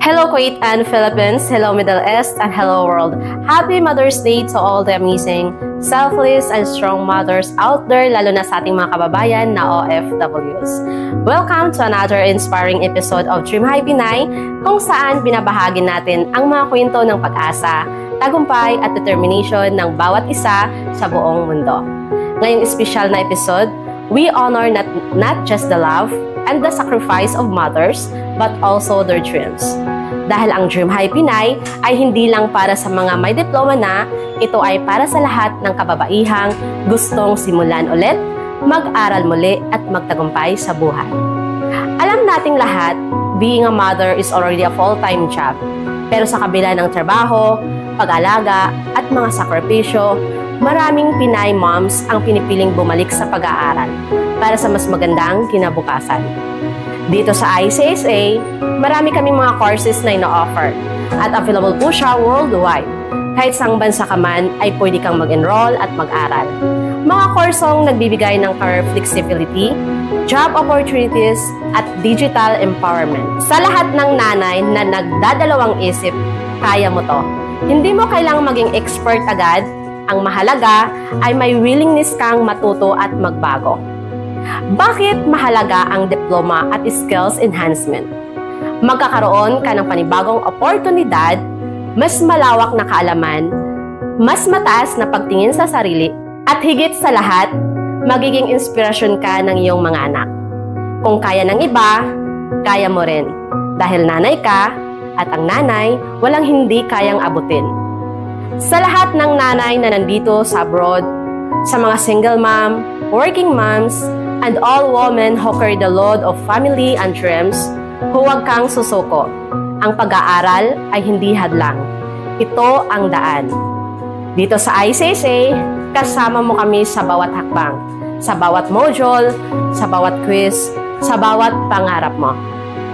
Hello Kuwait and Philippines, hello Middle East, and hello world. Happy Mother's Day to all the amazing, selfless, and strong mothers out there, lalo na sa ating mga kababayan na OFWs. Welcome to another inspiring episode of Dream High Pinay, kung saan binabahagi natin ang mga kwento ng pag-asa, tagumpay at determination ng bawat isa sa buong mundo. Ngayong special na episode, we honor not just the love and the sacrifice of mothers, but also their dreams. Dahil ang Dream High Pinay ay hindi lang para sa mga may diploma na, ito ay para sa lahat ng kababaihang gustong simulan ulit, mag-aral muli at magtagumpay sa buhay. Alam nating lahat, being a mother is already a full-time job. Pero sa kabila ng trabaho, pag-alaga at mga sakripisyo, maraming Pinay moms ang pinipiling bumalik sa pag-aaral para sa mas magandang kinabukasan. Dito sa ICSA, marami kaming mga courses na ino-offer at available po siya worldwide. Kahit saang bansa ka man ay pwede kang mag-enroll at mag-aral. Mga kursong nagbibigay ng career flexibility, job opportunities, at digital empowerment. Sa lahat ng nanay na nagdadalawang isip, kaya mo to. Hindi mo kailangang maging expert agad. Ang mahalaga ay may willingness kang matuto at magbago. Bakit mahalaga ang diploma at skills enhancement? Magkakaroon ka ng panibagong oportunidad, mas malawak na kaalaman, mas mataas na pagtingin sa sarili, at higit sa lahat, magiging inspirasyon ka ng iyong mga anak. Kung kaya ng iba, kaya mo rin. Dahil nanay ka, at ang nanay, walang hindi kayang abutin. Sa lahat ng nanay na nandito sa abroad, sa mga single mom, working moms, and all women who carry the load of family and dreams, huwag kang susuko. Ang pag-aaral ay hindi hadlang. Ito ang daan. Dito sa ICSA, kasama mo kami sa bawat hakbang, sa bawat module, sa bawat quiz, sa bawat pangarap mo.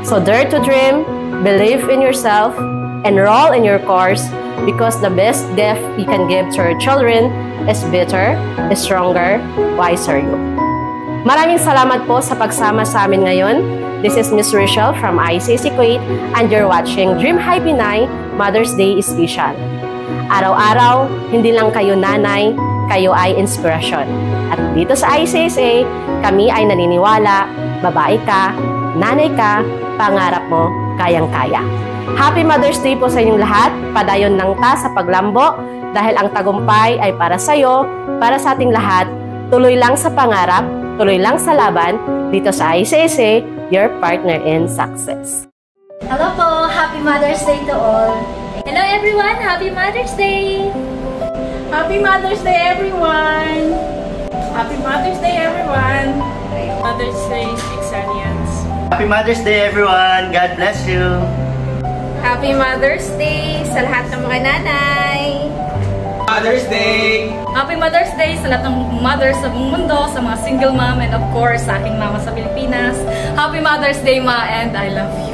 So dare to dream, believe in yourself, enroll in your course, because the best gift you can give to your children is better, stronger, wiser you. Maraming salamat po sa pagsama sa amin ngayon. This is Miss Rachel from ICSA Kuwait and you're watching Dream High Pinay Mother's Day Special. Araw-araw, hindi lang kayo nanay, kayo ay inspirasyon. At dito sa ICSA, kami ay naniniwala, babae ka, nanay ka, pangarap mo, kayang-kaya. Happy Mother's Day po sa inyong lahat. Padayon lang ta sa paglambo dahil ang tagumpay ay para sa iyo, para sa ating lahat. Tuloy lang sa pangarap, tuloy lang sa laban. Dito sa ICSA, your partner in success. Hello po! Happy Mother's Day to all! Hello everyone! Happy Mother's Day! Happy Mother's Day everyone! Happy Mother's Day everyone! Mother's Day, Exanians. Happy Mother's Day everyone! God bless you! Happy Mother's Day sa lahat ng mga nanay! Mother's Day! Happy Mother's Day sa lahat ng mothers sa buong mundo, sa mga single mom, and of course, sa aking mama sa Pilipinas. Happy Mother's Day, Ma, and I love you.